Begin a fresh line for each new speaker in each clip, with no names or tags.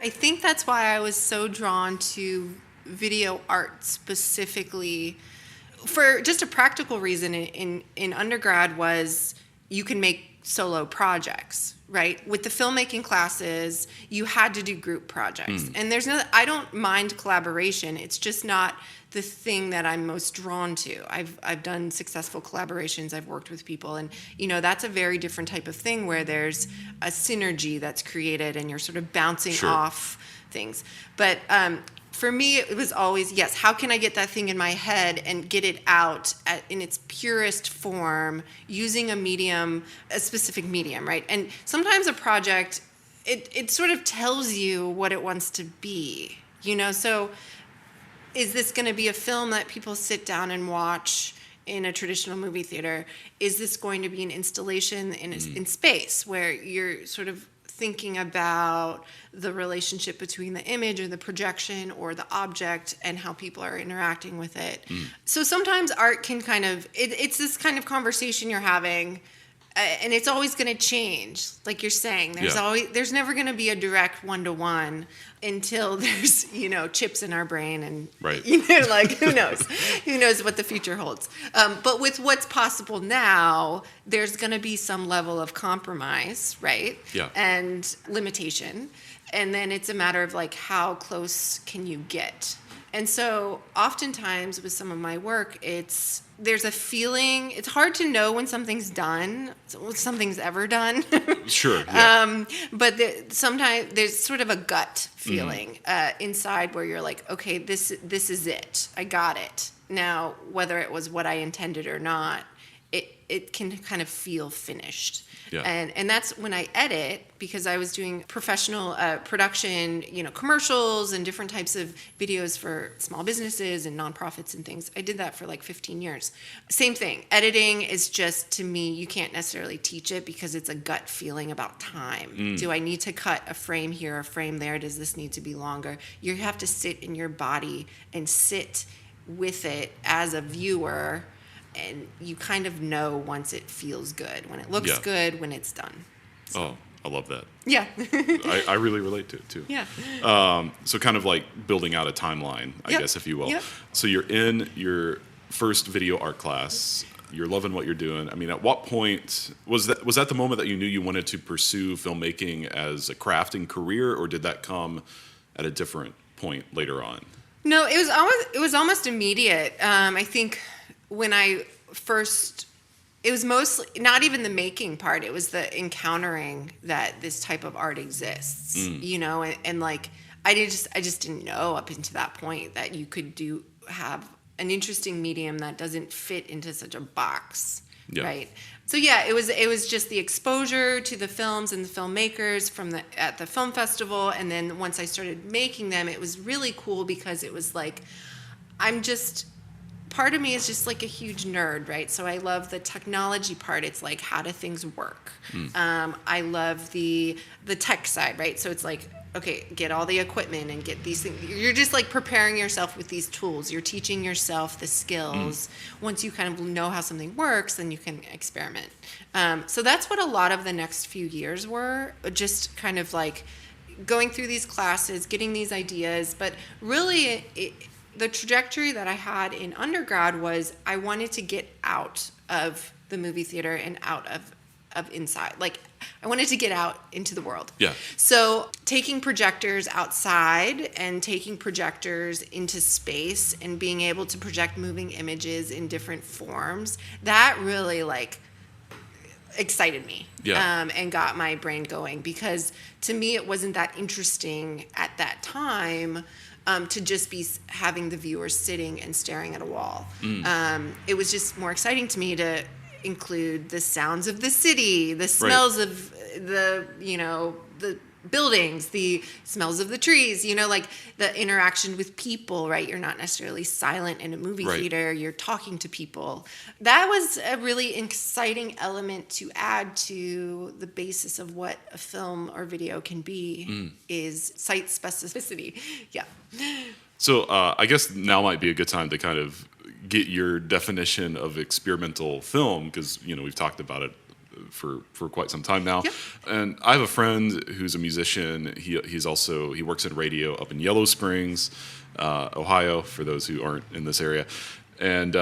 I think that's why I was so drawn to video art specifically for just a practical reason in undergrad was you can make solo projects, right? With the filmmaking classes, you had to do group projects. And I don't mind collaboration. It's just not the thing that I'm most drawn to. I've done successful collaborations. I've worked with people, and that's a very different type of thing where there's a synergy that's created and you're sort of bouncing off things. But for me, it was always, yes, how can I get that thing in my head and get it out in its purest form using a specific medium, right? And sometimes a project, it sort of tells you what it wants to be, So is this going to be a film that people sit down and watch in a traditional movie theater? Is this going to be an installation in space where you're sort of thinking about the relationship between the image or the projection or the object and how people are interacting with it? So sometimes art can it's this kind of conversation you're having, and it's always going to change. Like you're saying, there's never going to be a direct one-to-one until there's, chips in our brain and, who knows what the future holds. But with what's possible now, there's going to be some level of compromise, right?
Yeah.
And limitation. And then it's a matter of how close can you get? And so oftentimes with some of my work, there's a feeling, it's hard to know when something's done, when something's ever done.
Sure. Yeah.
But sometimes there's sort of a gut feeling inside where you're like, okay, this is it. I got it. Now, whether it was what I intended or not, it can kind of feel finished.
Yeah.
And that's when I edit, because I was doing professional production, commercials and different types of videos for small businesses and nonprofits and things. I did that for 15 years. Same thing. Editing is just, to me, you can't necessarily teach it because it's a gut feeling about time. Do I need to cut a frame here, a frame there? Does this need to be longer? You have to sit in your body and sit with it as a viewer. And you kind of know once it feels good, when it looks good, when it's done. So.
Oh, I love that.
Yeah.
I really relate to it, too.
Yeah.
So kind of like building out a timeline, I guess, if you will.
Yep.
So you're in your first video art class. You're loving what you're doing. I mean, at what point, was that the moment that you knew you wanted to pursue filmmaking as a craft and career, or did that come at a different point later on?
No, it was almost immediate. I think when I first, it was mostly not even the making part. It was the encountering that this type of art exists, and I just didn't know up until that point that you could have an interesting medium that doesn't fit into such a box, right? So it was just the exposure to the films and the filmmakers at the film festival, and then once I started making them, it was really cool because it was part of me is just a huge nerd, right? So I love the technology part. It's how do things work? I love the tech side, right? So it's okay, get all the equipment and get these things. You're just preparing yourself with these tools. You're teaching yourself the skills. Once you kind of know how something works, then you can experiment. So that's what a lot of the next few years were, just kind of going through these classes, getting these ideas. But really, the trajectory that I had in undergrad was I wanted to get out of the movie theater and out of inside. I wanted to get out into the world.
Yeah.
So taking projectors outside and taking projectors into space and being able to project moving images in different forms, that really excited me. And got my brain going, because to me it wasn't that interesting at that time to just be having the viewers sitting and staring at a wall. It was just more exciting to me to include the sounds of the city, the smells of the buildings, the smells of the trees, the interaction with people, right? You're not necessarily silent in a movie theater, you're talking to people. That was a really exciting element to add to the basis of what a film or video can be, is site specificity. Yeah.
So I guess now might be a good time to kind of get your definition of experimental film, because we've talked about it for quite some time now.
Yep.
And I have a friend who's a musician. He works in radio up in Yellow Springs, Ohio, for those who aren't in this area. And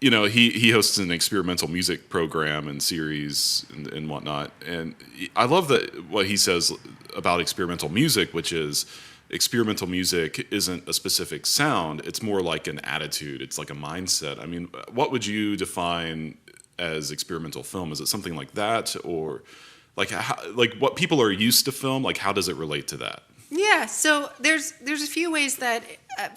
he hosts an experimental music program and series and whatnot. And I love what he says about experimental music, which is experimental music isn't a specific sound. It's more like an attitude. It's like a mindset. I mean, what would you define as experimental film? Is it something like that, or like what people are used to film? Like, how does it relate to that?
Yeah, so there's a few ways that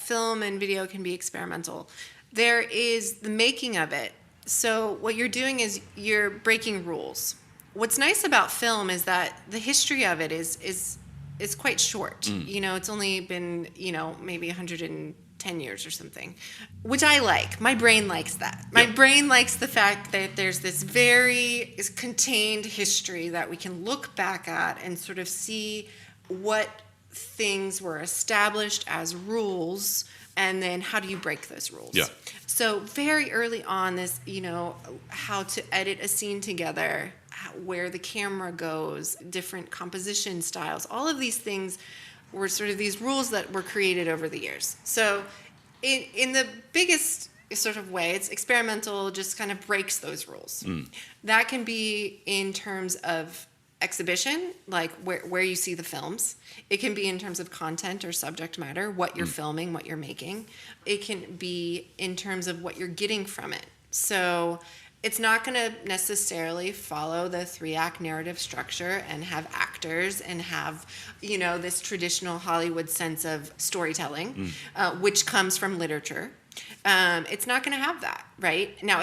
film and video can be experimental. There is the making of it. So what you're doing is you're breaking rules. What's nice about film is that the history of it is quite short. It's only been, maybe 110 years or something, which I like. My brain likes that. My brain likes the fact that there's this very contained history that we can look back at and sort of see what things were established as rules, and then how do you break those rules?
Yeah.
So very early on, this, how to edit a scene together, where the camera goes, different composition styles, all of these things were sort of these rules that were created over the years. So in the biggest sort of way, it's experimental, just kind of breaks those rules. That can be in terms of exhibition, like where you see the films. It can be in terms of content or subject matter, what you're filming, what you're making. It can be in terms of what you're getting from it. So it's not going to necessarily follow the 3-act narrative structure and have actors and have, this traditional Hollywood sense of storytelling, which comes from literature. It's not going to have that, right? Now,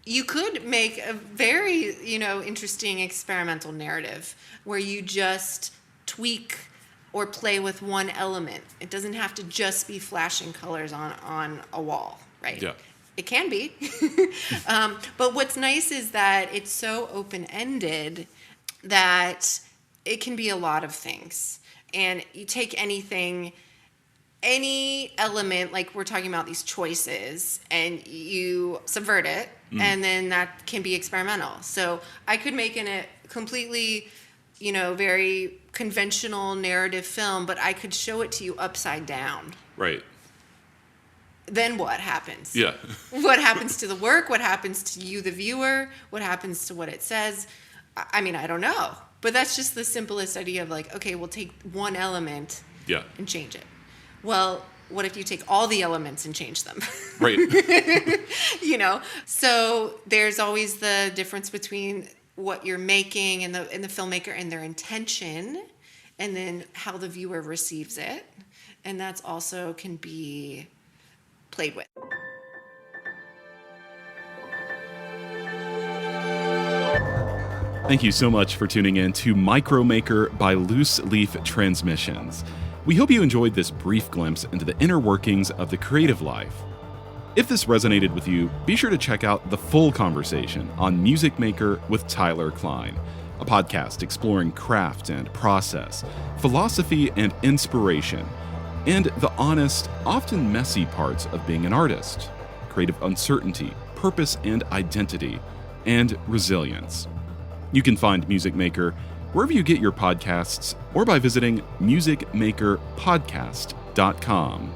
you could make a very, interesting experimental narrative where you just tweak or play with one element. It doesn't have to just be flashing colors on a wall, right?
Yeah.
It can be. But what's nice is that it's so open-ended that it can be a lot of things. And you take any element, like we're talking about these choices, and you subvert it, and then that can be experimental. So I could make a completely, very conventional narrative film, but I could show it to you upside down.
Right.
Then what happens?
Yeah.
What happens to the work? What happens to you, the viewer? What happens to what it says? I mean, I don't know. But that's just the simplest idea of like, okay, we'll take one element and change it. Well, what if you take all the elements and change them?
Right.
So there's always the difference between what you're making and the filmmaker and their intention, and then how the viewer receives it. And that's also can be played with.
Thank you so much for tuning in to Micromaker by Loose Leaf Transmissions. We hope you enjoyed this brief glimpse into the inner workings of the creative life. If this resonated with you, be sure to check out the full conversation on Music Maker with Tyler Kline, a podcast exploring craft and process, philosophy and inspiration, and the honest, often messy parts of being an artist, creative uncertainty, purpose and identity, and resilience. You can find Music Maker wherever you get your podcasts or by visiting musicmakerpodcast.com.